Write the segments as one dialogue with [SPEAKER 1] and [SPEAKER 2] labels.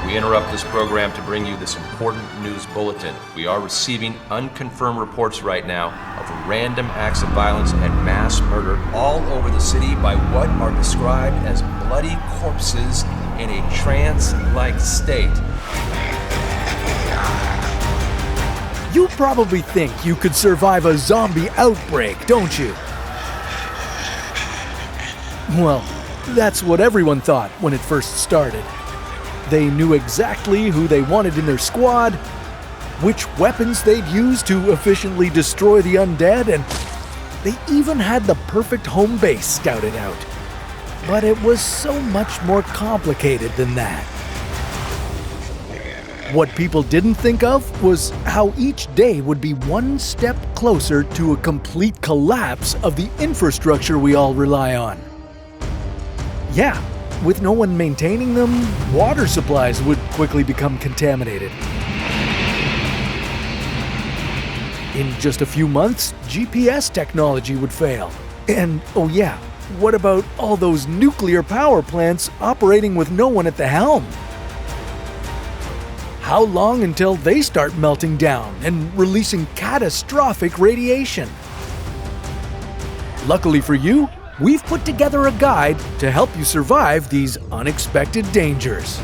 [SPEAKER 1] We interrupt this program to bring you this important news bulletin. We are receiving unconfirmed reports right now of random acts of violence and mass murder all over the city by what are described as bloody corpses in a trance-like state.
[SPEAKER 2] You probably think you could survive a zombie outbreak, don't you? Well, that's what everyone thought when it first started. They knew exactly who they wanted in their squad, which weapons they'd use to efficiently destroy the undead, and they even had the perfect home base scouted out. But it was so much more complicated than that. What people didn't think of was how each day would be one step closer to a complete collapse of the infrastructure we all rely on. Yeah, with no one maintaining them, water supplies would quickly become contaminated. In just a few months, GPS technology would fail. And, oh yeah, what about all those nuclear power plants operating with no one at the helm? How long until they start melting down and releasing catastrophic radiation? Luckily for you, we've put together a guide to help you survive these unexpected dangers.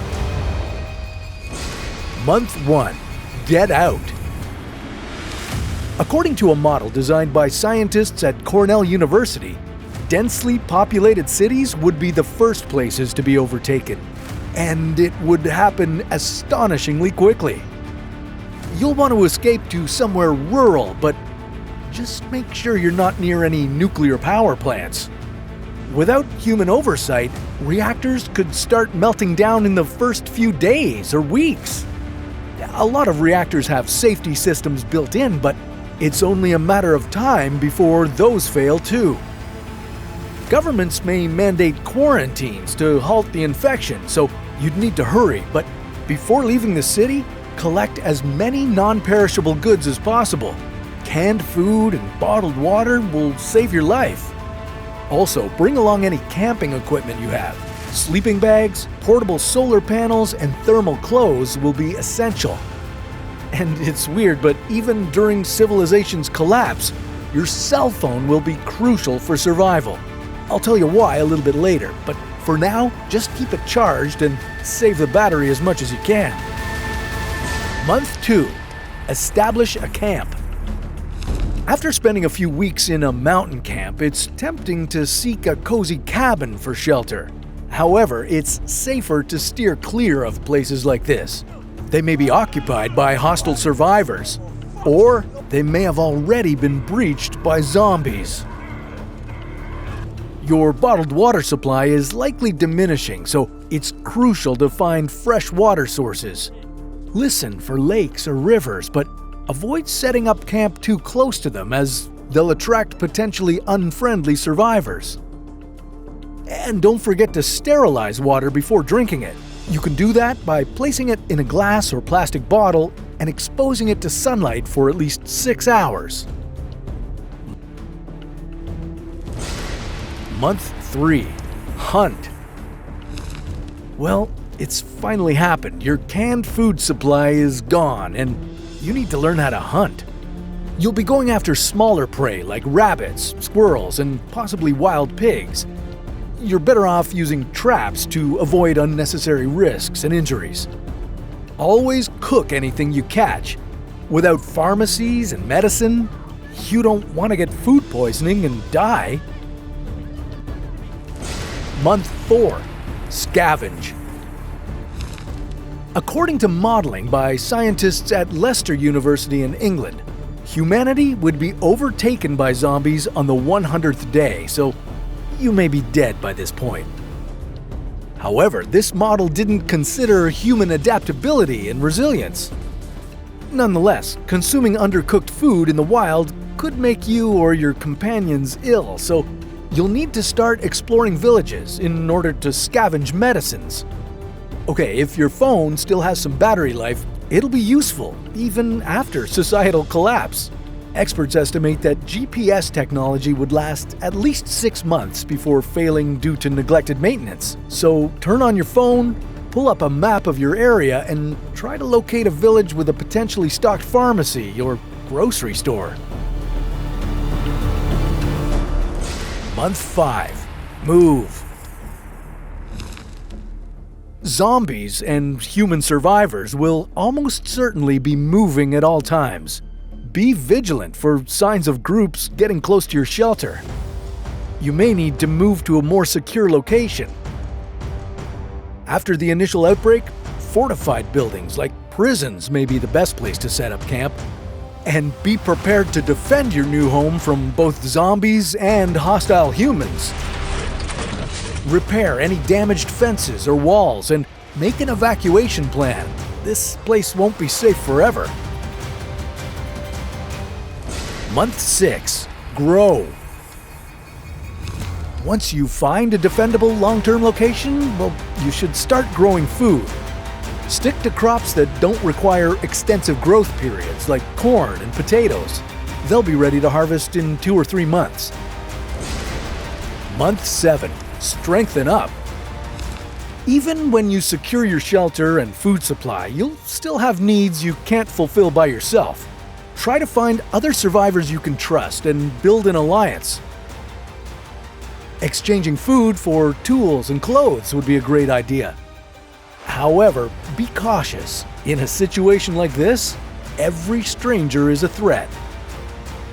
[SPEAKER 2] Month 1. Get out. According to a model designed by scientists at Cornell University, densely populated cities would be the first places to be overtaken, and it would happen astonishingly quickly. You'll want to escape to somewhere rural, but just make sure you're not near any nuclear power plants. Without human oversight, reactors could start melting down in the first few days or weeks. A lot of reactors have safety systems built in, but it's only a matter of time before those fail too. Governments may mandate quarantines to halt the infection, so you'd need to hurry, but before leaving the city, collect as many non-perishable goods as possible. Canned food and bottled water will save your life. Also, bring along any camping equipment you have. Sleeping bags, portable solar panels, and thermal clothes will be essential. And it's weird, but even during civilization's collapse, your cell phone will be crucial for survival. I'll tell you why a little bit later, but for now, just keep it charged and save the battery as much as you can. Month 2. Establish a camp. After spending a few weeks in a mountain camp, it's tempting to seek a cozy cabin for shelter. However, it's safer to steer clear of places like this. They may be occupied by hostile survivors, or they may have already been breached by zombies. Your bottled water supply is likely diminishing, so it's crucial to find fresh water sources. Listen for lakes or rivers, but avoid setting up camp too close to them, as they'll attract potentially unfriendly survivors. And don't forget to sterilize water before drinking it. You can do that by placing it in a glass or plastic bottle and exposing it to sunlight for at least 6 hours. Month 3. Hunt. Well, it's finally happened. Your canned food supply is gone, and you need to learn how to hunt. You'll be going after smaller prey like rabbits, squirrels, and possibly wild pigs. You're better off using traps to avoid unnecessary risks and injuries. Always cook anything you catch. Without pharmacies and medicine, you don't want to get food poisoning and die. Month 4. Scavenge. According to modeling by scientists at Leicester University in England, humanity would be overtaken by zombies on the 100th day, so you may be dead by this point. However, this model didn't consider human adaptability and resilience. Nonetheless, consuming undercooked food in the wild could make you or your companions ill, so you'll need to start exploring villages in order to scavenge medicines. Okay, if your phone still has some battery life, it'll be useful even after societal collapse. Experts estimate that GPS technology would last at least 6 months before failing due to neglected maintenance. So turn on your phone, pull up a map of your area and try to locate a village with a potentially stocked pharmacy or grocery store. Month 5. Move. Zombies and human survivors will almost certainly be moving at all times. Be vigilant for signs of groups getting close to your shelter. You may need to move to a more secure location. After the initial outbreak, fortified buildings like prisons may be the best place to set up camp. And be prepared to defend your new home from both zombies and hostile humans. Repair any damaged fences or walls and make an evacuation plan. This place won't be safe forever. Month 6. Grow. Once you find a defendable long-term location, well, you should start growing food. Stick to crops that don't require extensive growth periods, like corn and potatoes. They'll be ready to harvest in 2 or 3 months. Month 7. Strengthen up. Even when you secure your shelter and food supply, you'll still have needs you can't fulfill by yourself. Try to find other survivors you can trust and build an alliance. Exchanging food for tools and clothes would be a great idea. However, be cautious. In a situation like this, every stranger is a threat.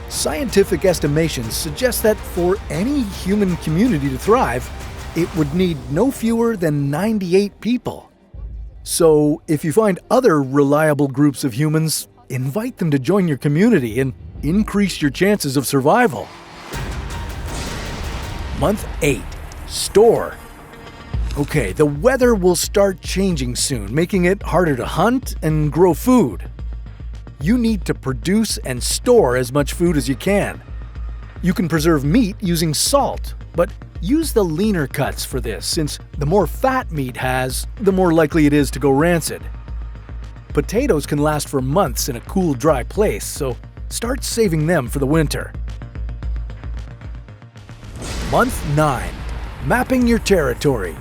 [SPEAKER 2] Scientific estimations suggest that for any human community to thrive, it would need no fewer than 98 people. So, if you find other reliable groups of humans, invite them to join your community and increase your chances of survival. Month 8. Store. Okay, the weather will start changing soon, making it harder to hunt and grow food. You need to produce and store as much food as you can. You can preserve meat using salt, but use the leaner cuts for this, since the more fat meat has, the more likely it is to go rancid. Potatoes can last for months in a cool, dry place, so start saving them for the winter. Month 9. Mapping your territory.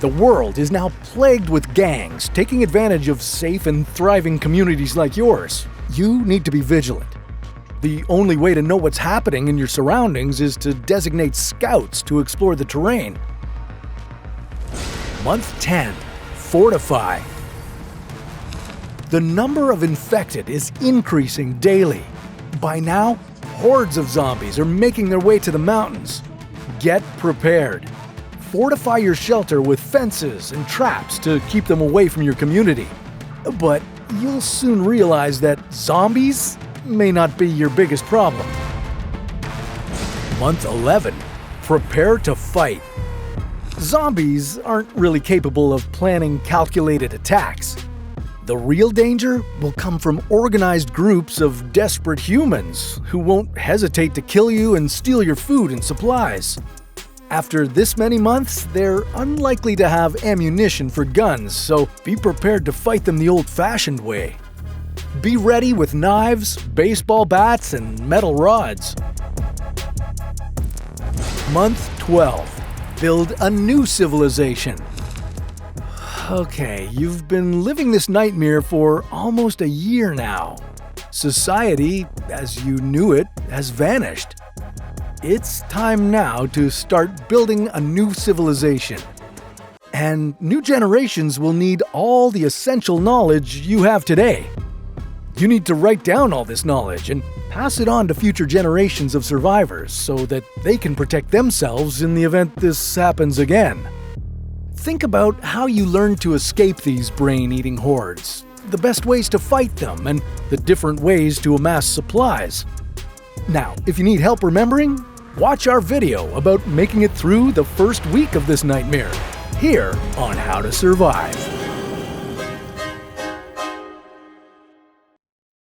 [SPEAKER 2] The world is now plagued with gangs, taking advantage of safe and thriving communities like yours. You need to be vigilant. The only way to know what's happening in your surroundings is to designate scouts to explore the terrain. Month 10. Fortify. The number of infected is increasing daily. By now, hordes of zombies are making their way to the mountains. Get prepared. Fortify your shelter with fences and traps to keep them away from your community. But you'll soon realize that zombies may not be your biggest problem. Month 11. Prepare to fight. Zombies aren't really capable of planning calculated attacks. The real danger will come from organized groups of desperate humans who won't hesitate to kill you and steal your food and supplies. After this many months, they're unlikely to have ammunition for guns, so be prepared to fight them the old-fashioned way. Be ready with knives, baseball bats, and metal rods. Month 12. Build a new civilization. Okay, you've been living this nightmare for almost a year now. Society, as you knew it, has vanished. It's time now to start building a new civilization. And new generations will need all the essential knowledge you have today. You need to write down all this knowledge and pass it on to future generations of survivors so that they can protect themselves in the event this happens again. Think about how you learned to escape these brain-eating hordes, the best ways to fight them, and the different ways to amass supplies. Now, if you need help remembering, watch our video about making it through the first week of this nightmare, here on How to Survive.